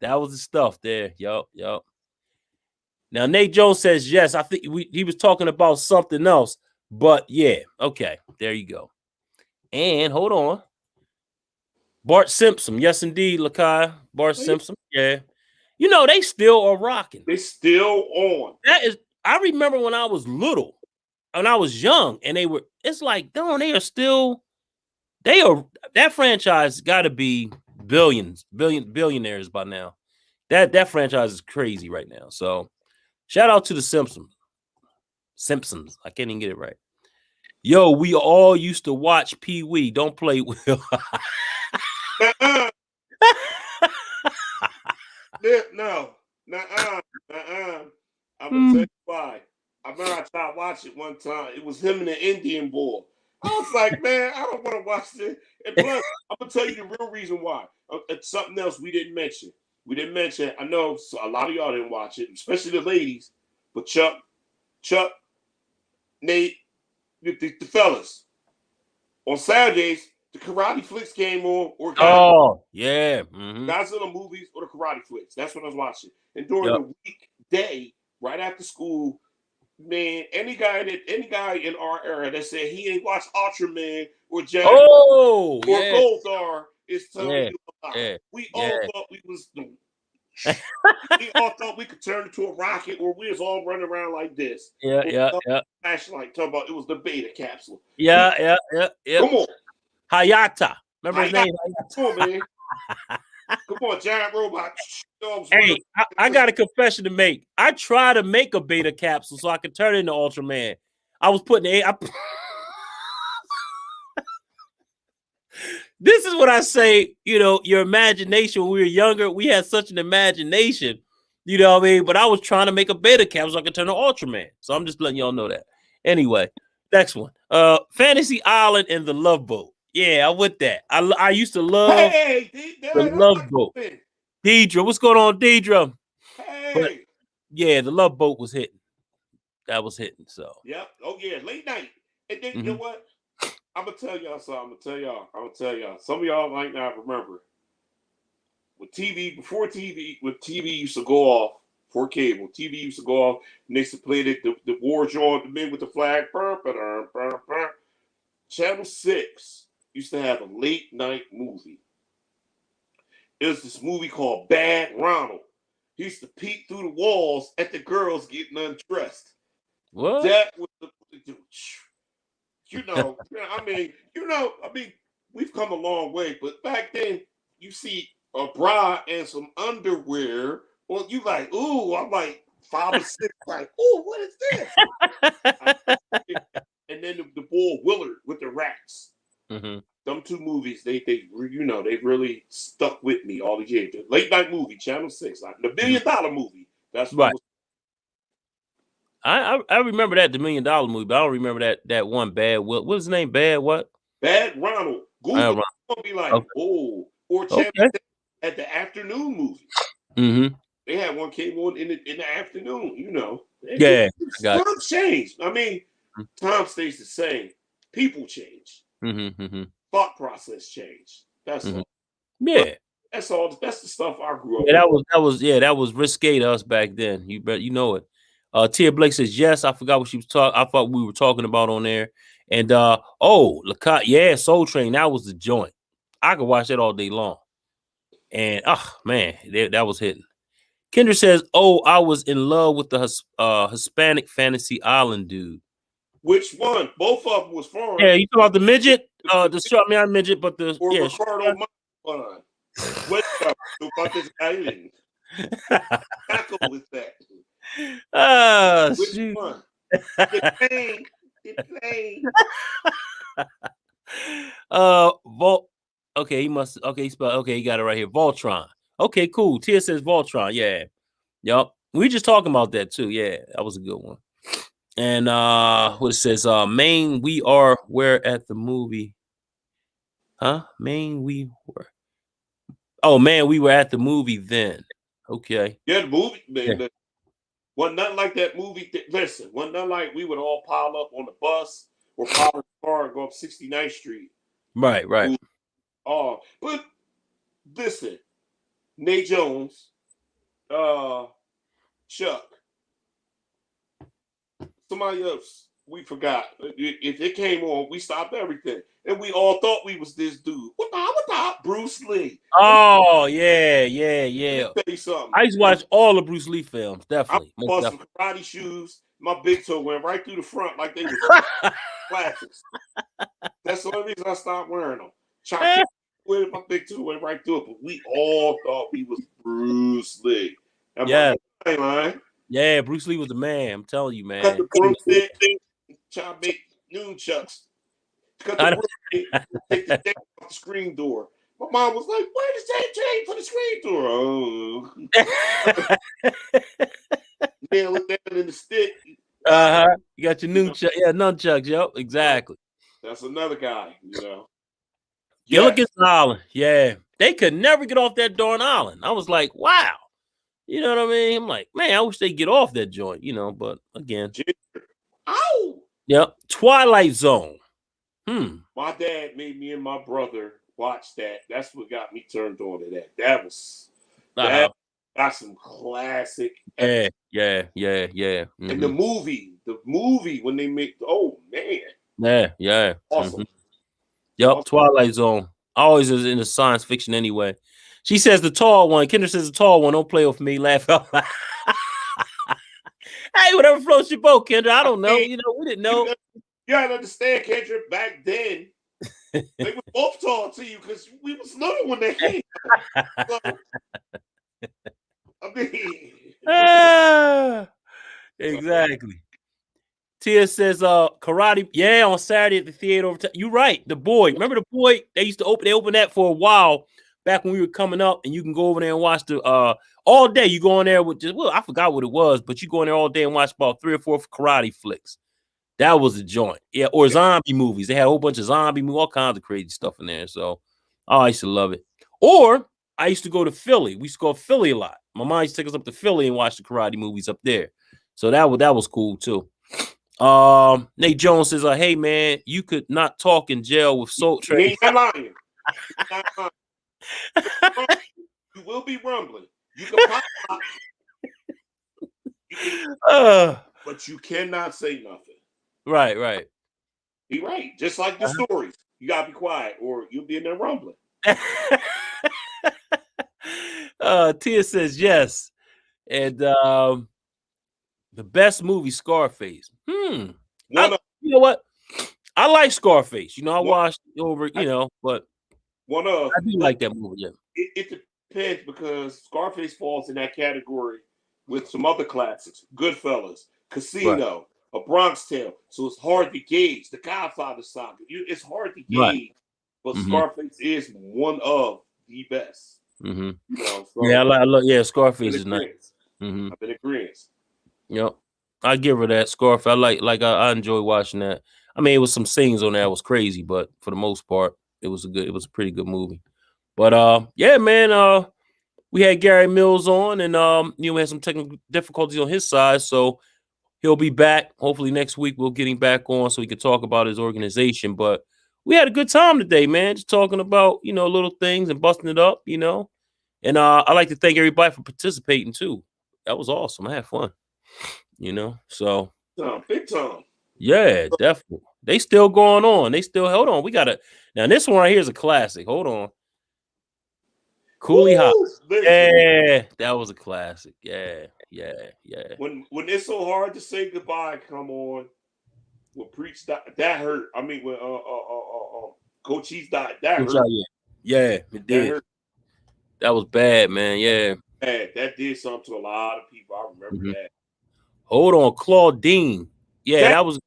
That was the stuff there. Yup. Now, Nate Jones says yes. I think he was talking about something else. But, yeah. Okay. There you go. And hold on. Bart Simpson. Yes, indeed, Lakai. Bart Simpson. Yeah. They still are rocking. They still on. I remember when I was little and I was young and it's like, that franchise got to be billionaires by now. That franchise is crazy right now. So shout out to the Simpsons. I can't even get it right. Yo, we all used to watch Pee Wee. Don't play with. No. I'm gonna tell you why. I remember I tried to watch it one time. It was him and the Indian boy. I was like, man, I don't want to watch this. And plus, I'm gonna tell you the real reason why. It's something else we didn't mention. I know a lot of y'all didn't watch it, especially the ladies. But Chuck, Nate, the fellas. On Saturdays, the karate flicks came on. Yeah. Mm-hmm. Godzilla movies or the karate flicks. That's what I was watching. And during the weekday, right after school, man, any guy in our era that said he ain't watched Ultraman or Jack or Goldar is telling you a lie. Yeah. We all thought we was we all thought we could turn into a rocket, or we was all running around like this. Yeah. Flashlight, talking about it was the beta capsule. Yeah. Come on. Hayata. Remember his name? Come on, man. Come on, giant robot. Hey, I got a confession to make. I tried to make a beta capsule so I could turn into Ultraman. I was putting This is what I say, your imagination. When we were younger, we had such an imagination, you know what I mean? But I was trying to make a beta capsule so I could turn to Ultraman. So I'm just letting y'all know that. Anyway, next one. Fantasy Island and the Love Boat. Yeah, I'm with that. I used to love the Love Boat. Deidre, what's going on, Deidre? Hey. But, yeah, the Love Boat was hitting. That was hitting, so. Yep. Oh, yeah, late night. And then, you know what? I'm going to tell y'all something. I'm going to tell y'all. Some of y'all might not remember. When TV used to go off, for cable, TV used to go off, and they used to play the war joint, the men with the flag. Channel 6 used to have a late night movie. It was this movie called Bad Ronald. He used to peek through the walls at the girls getting undressed. What? That was we've come a long way, but back then you see a bra and some underwear. Well, you like, ooh, I'm like 5 or 6, like, ooh, what is this? And then the boy Willard with the rats. Mm-hmm. Them two movies, they really stuck with me all the years. The late night movie, Channel 6, like the $1 million movie. That's right. I remember that, the $1 million movie, but I don't remember that one Bad. What was his name? Bad what? Bad Ronald. Google gonna be like, oh, or Channel 6 at the afternoon movie. Mm-hmm. They had one came on in the afternoon. Times change. I mean, time stays the same. People change. Mm-hmm. Thought process change. That's all. Yeah. But that's all. That's the stuff I grew up with. That was risque to us back then. You bet you know it. Tia Blake says yes. I forgot what she was talking. I thought we were talking about on there. And Lacotte, Soul Train. That was the joint. I could watch that all day long. And oh man, that was hitting. Kendra says, "Oh, I was in love with the Hispanic Fantasy Island dude." Which one? Both of them was foreign. Yeah, you talking about the midget? The short man midget, but the Or yeah, Ricardo Montalban. What about this island? Tackle with that. oh Which shoot. one? The plane. The plane. Okay, he must. Okay, he spelled. Okay, he got it right here. Voltron. Okay, cool. Tia says Voltron. Yeah, yup. We just talking about that too. Yeah, that was a good one. And what it says, Maine, we are where at the movie. Huh? Maine, we were. Oh man, we were at the movie then. Okay. Yeah, the movie, man. Yeah. Wasn't nothing like that movie. Listen, wasn't nothing like we would all pile up on the bus or pile in the car and go up 69th Street. Right, right. Oh, but listen, Nate Jones, Chuck, somebody else, we forgot. If it came on, we stopped everything. And we all thought we was this dude. What the? Bruce Lee. Oh, yeah, yeah, yeah. Let me tell you something. I used to watch all the Bruce Lee films, definitely. I bought some karate shoes. My big toe went right through the front like they were classics. That's the only reason I stopped wearing them. With my big toe went right through it, but we all thought he was Bruce Lee. Yeah. Line. Yeah, Bruce Lee was the man. I'm telling you, man. Cut the broomstick, try to make noon chucks. Cut the broomstick, take the tape off the screen door. My mom was like, "Where is that chain for the screen door?" Oh, nail it down in the stick. You got your nunchucks. Yep, exactly. That's another guy, you know. Gilligan's Island. Yeah, they could never get off that darn island. I was like, wow. You know what I mean? I'm like, man, I wish they get off that joint, you know, but again. Ow! Yep. Twilight Zone. My dad made me and my brother watch that. That's what got me turned on to that. That got some classic. Yeah. Mm-hmm. And the movie when they make, oh man. Yeah. Awesome. Mm-hmm. Yep, awesome. Twilight Zone. Always is into science fiction anyway. She says the tall one. Kendra says the tall one. Don't play with me. Laugh out loud. Hey, whatever floats your boat, Kendra. I don't know. You know, we didn't know. You gotta understand, Kendra, back then, they were both tall to you because we was little when they came. So, I mean, exactly. Tia says, karate. Yeah, on Saturday at the theater. You're right. The Boy. Remember The Boy? They opened that for a while back when we were coming up, and you can go over there and watch the all day. You go in there with I forgot what it was, but you go in there all day and watch about 3 or 4 karate flicks. That was a joint. Yeah, or zombie movies. They had a whole bunch of zombie movies, all kinds of crazy stuff in there. So I used to love it. Or I used to go to Philly. We used to go to Philly a lot. My mom used to take us up to Philly and watch the karate movies up there. So that was cool too. Nate Jones says, hey man, you could not talk in jail with Soul Train. He ain't lying. You will be rumbling. You can pop, but you cannot say nothing. Right. Be right. Just like the stories. You gotta be quiet or you'll be in there rumbling. Tia says yes. And the best movie, Scarface. You know what? I like Scarface. You know, I watched over, you know, but I do like that movie, yeah. It depends because Scarface falls in that category with some other classics. Goodfellas, Casino, A Bronx Tale. So it's hard to gauge. The Godfather saga. It's hard to gauge. But Scarface is one of the best. Mm-hmm. You know, so I love Scarface is nice. I've been agreeing. Yep. I give her that. Scarface. I enjoy watching that. I mean, it was some scenes on there that was crazy, but for the most part, it was a pretty good movie. But yeah, man, we had Garry Mills on, and we had some technical difficulties on his side, so he'll be back. Hopefully next week we'll get him back on so he can talk about his organization. But we had a good time today, man, just talking about, you know, little things and busting it up, you know. And I'd like to thank everybody for participating too. That was awesome. I had fun, you know. So big time. Yeah, definitely. They still going on. Hold on. We got now this one right here is a classic. Hold on. Coolie High. Listen, Yeah, that was a classic. Yeah. when it's so hard to say goodbye, come on. When Preach died, that hurt. I mean, when Coach Cheese died, that hurt. Yeah, it did. Hurt. That was bad, man. Yeah. Bad. That did something to a lot of people. I remember that. Hold on, Claudine. Yeah, that was.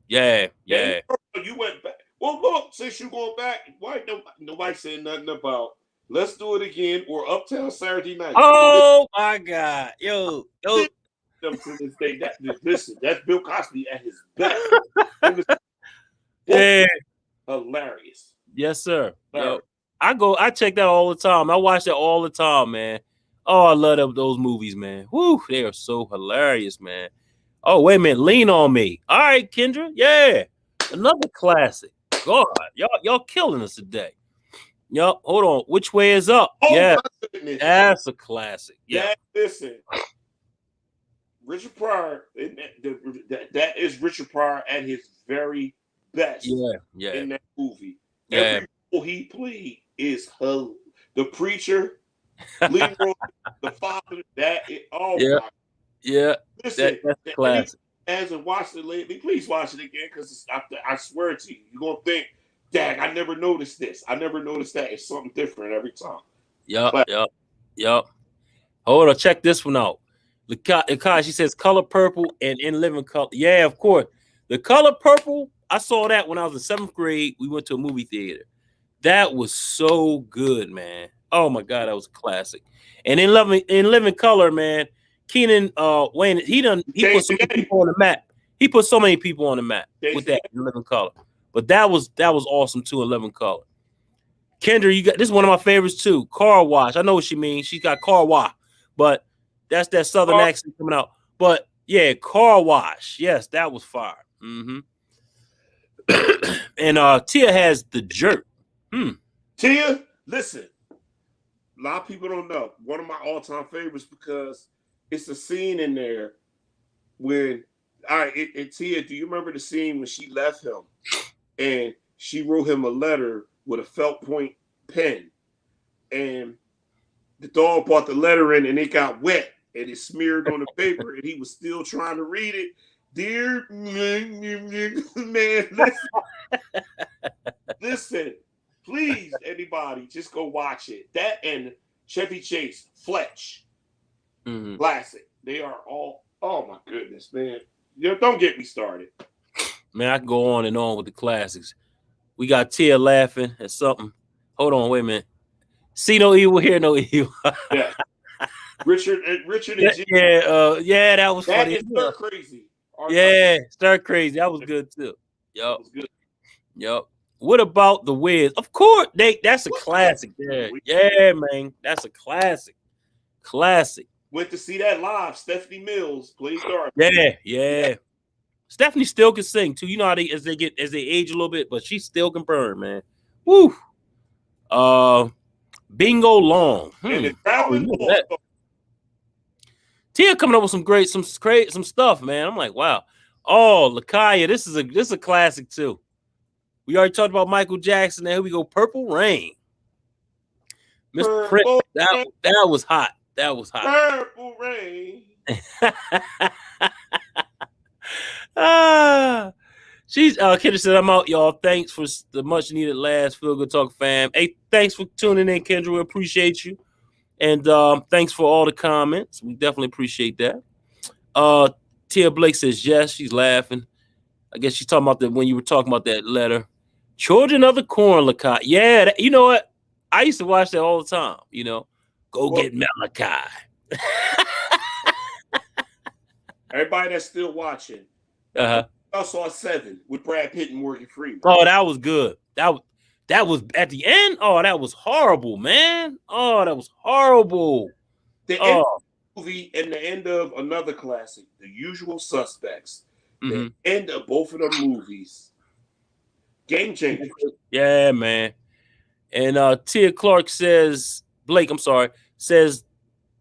Yeah. You went back. Well, look, since you going back, why nobody said nothing about Let's Do It Again or Uptown Saturday Night? Oh my God, yo. Them to this day. Listen, that's Bill Cosby at his best. Yeah, hilarious. Yes, sir. Yo, I check that all the time. I watch that all the time, man. Oh, I love those movies, man. Woo, they are so hilarious, man. Oh, wait a minute, Lean on Me. All right, Kendra. Yeah, another classic. God, y'all killing us today. Yup. Hold on. Which Way Is Up? Oh, yeah, that's a classic. Yeah. Listen, Richard Pryor. That is Richard Pryor at his very best. Yeah. In that movie, every role he played is the preacher, Leroy, the father. My. Yeah. Listen, that's classic. Hasn't watched it lately, please watch it again because I swear to you, you're gonna think, "Dang, I never noticed this. I never noticed that. It's something different every time." Yup. Hold on, check this one out. She says Color Purple and In Living Color. Yeah, of course. The Color Purple, I saw that when I was in 7th grade. We went to a movie theater. That was so good, man. Oh my God, that was a classic. And In Living Color, man. Keenan Wayne, he put so many people on the map. He put so many people on the map with that In Living Color. But that was awesome too, In Living Color. Kendra, you got this is one of my favorites too. Car Wash. I know what she means. She got car wash, but that's that southern accent coming out. But yeah, Car Wash. Yes, that was fire. And Tia has The Jerk. Tia, listen. A lot of people don't know. One of my all-time favorites because it's a scene in there when Tia, do you remember the scene when she left him and she wrote him a letter with a felt point pen, and the dog brought the letter in and it got wet and it smeared on the paper and he was still trying to read it. Dear man, listen, please, anybody, just go watch it. That and Chevy Chase, Fletch, classic. They are all. Oh my goodness, man! Don't get me started. Man, I can go on and on with the classics. We got Tia laughing at something. Hold on, wait a minute. See no evil, hear no evil. Yeah. Richard and yeah, that was funny. That is Stir Crazy. Stir Crazy. That was good too. Yup. What about The Wiz? Of course, that's a classic. Yeah, man. That's a classic. Went to see that live. Stephanie Mills played Dorothy. Yeah. Stephanie still can sing too. You know how as they age a little bit, but she still can burn, man. Woo. Bingo Long. Tia coming up with some stuff, man. I'm like, wow. Oh, Lakaya, this is a classic too. We already talked about Michael Jackson. Now here we go. Purple Rain. Mr. Prince. That was hot. Purple Rain. Kendra said, I'm out, y'all. Thanks for the much needed last Feel Good Talk fam. Hey, thanks for tuning in, Kendra. We appreciate you. And thanks for all the comments. We definitely appreciate that. Tia Blake says yes. She's laughing. I guess she's talking about that when you were talking about that letter. Children of the Corn, Lakai. Yeah, you know what? I used to watch that all the time. Get Malachi. Everybody that's still watching. I saw 7 with Brad Pitt and Morgan Freeman. Oh, that was good. That was at the end. Oh, that was horrible, man. Oh, that was horrible. The end of the movie and the end of another classic, The Usual Suspects. The end of both of them movies. Game changer. Yeah, man. And Tia Clark says,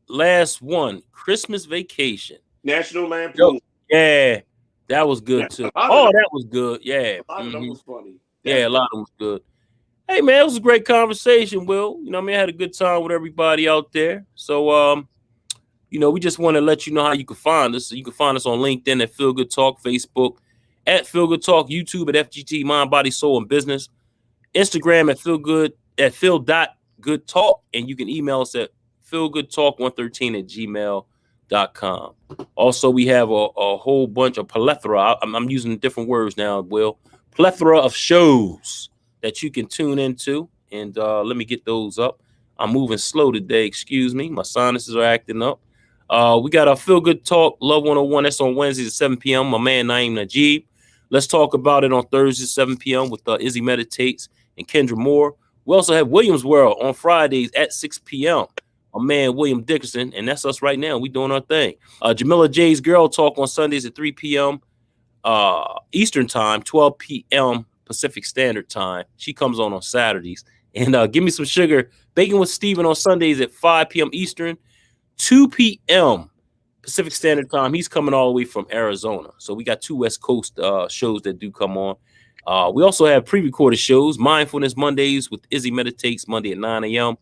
last one, Christmas Vacation. National Lampoon. Yeah, that was good too. Oh, that was good. Yeah. A lot of them was funny. Yeah, a lot of them was good. Hey man, it was a great conversation, Will. You know, I had a good time with everybody out there. So we just want to let you know how you can find us. So you can find us on LinkedIn at Feel Good Talk, Facebook at Feel Good Talk, YouTube at FGT Mind, Body, Soul, and Business, Instagram at Feel.Good Talk, and you can email us at feelgoodtalk113@gmail.com. Also, we have a whole bunch of plethora. I'm using different words now, Will. Plethora of shows that you can tune into. And let me get those up. I'm moving slow today. Excuse me. My sinuses are acting up. We got our Feel Good Talk Love 101. That's on Wednesdays at 7 p.m. My man Naeem Najib. Let's talk about it on Thursdays, 7 p.m. with Izzy Meditates and Kendra Moore. We also have Williams World on Fridays at 6 p.m. My man William Dickerson, and that's us right now. We doing our thing. Jamila J's Girl Talk on Sundays at 3 p.m. Eastern Time, 12 p.m. Pacific Standard Time. She comes on Saturdays. And Give Me Some Sugar, Baking with Steven on Sundays at 5 p.m. Eastern, 2 p.m. Pacific Standard Time. He's coming all the way from Arizona. So we got 2 West Coast shows that do come on. We also have pre-recorded shows, Mindfulness Mondays with Izzy Meditates, Monday at 9 a.m.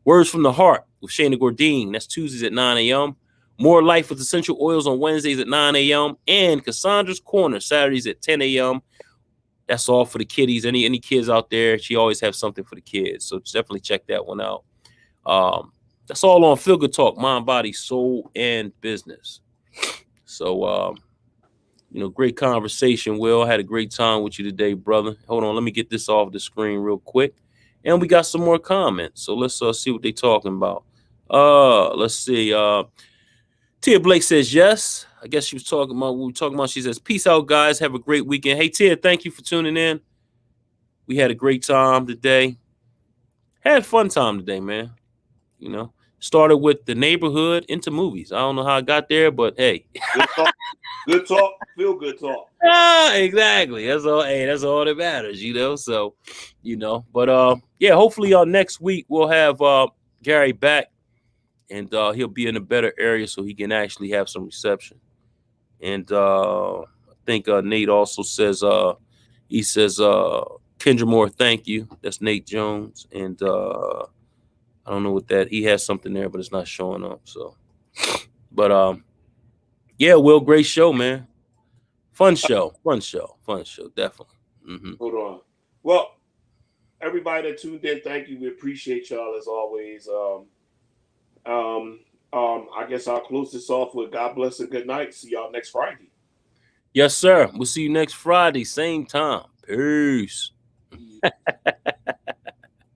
Words from the Heart with Shayna Gordine. That's Tuesdays at 9 a.m. More Life with Essential Oils on Wednesdays at 9 a.m. And Cassandra's Corner, Saturdays at 10 a.m. That's all for the kiddies. Any kids out there, she always has something for the kids. So definitely check that one out. That's all on Feel Good Talk, Mind, Body, Soul, and Business. So, great conversation, Will. I had a great time with you today, brother. Hold on, let me get this off the screen real quick. And we got some more comments. So let's see what they're talking about. Let's see. Tia Blake says yes. I guess she was talking about what we were talking about. She says, peace out, guys. Have a great weekend. Hey, Tia, thank you for tuning in. We had a great time today. Had a fun time today, man. Started with the neighborhood into movies. I don't know how I got there, but hey. Good talk, feel good talk. Exactly. That's all. Hey, that's all that matters, So, but yeah, hopefully next week we'll have Garry back, and he'll be in a better area so he can actually have some reception. And I think Nate also says he says Kendra Moore, thank you. That's Nate Jones, and I don't know what that. He has something there, but it's not showing up. So, but yeah, Will, great show, man. Fun show, definitely. Mm-hmm. Hold on. Well, everybody that tuned in, thank you. We appreciate y'all as always. I guess I'll close this off with God bless and good night. See y'all next Friday. Yes, sir. We'll see you next Friday, same time. Peace.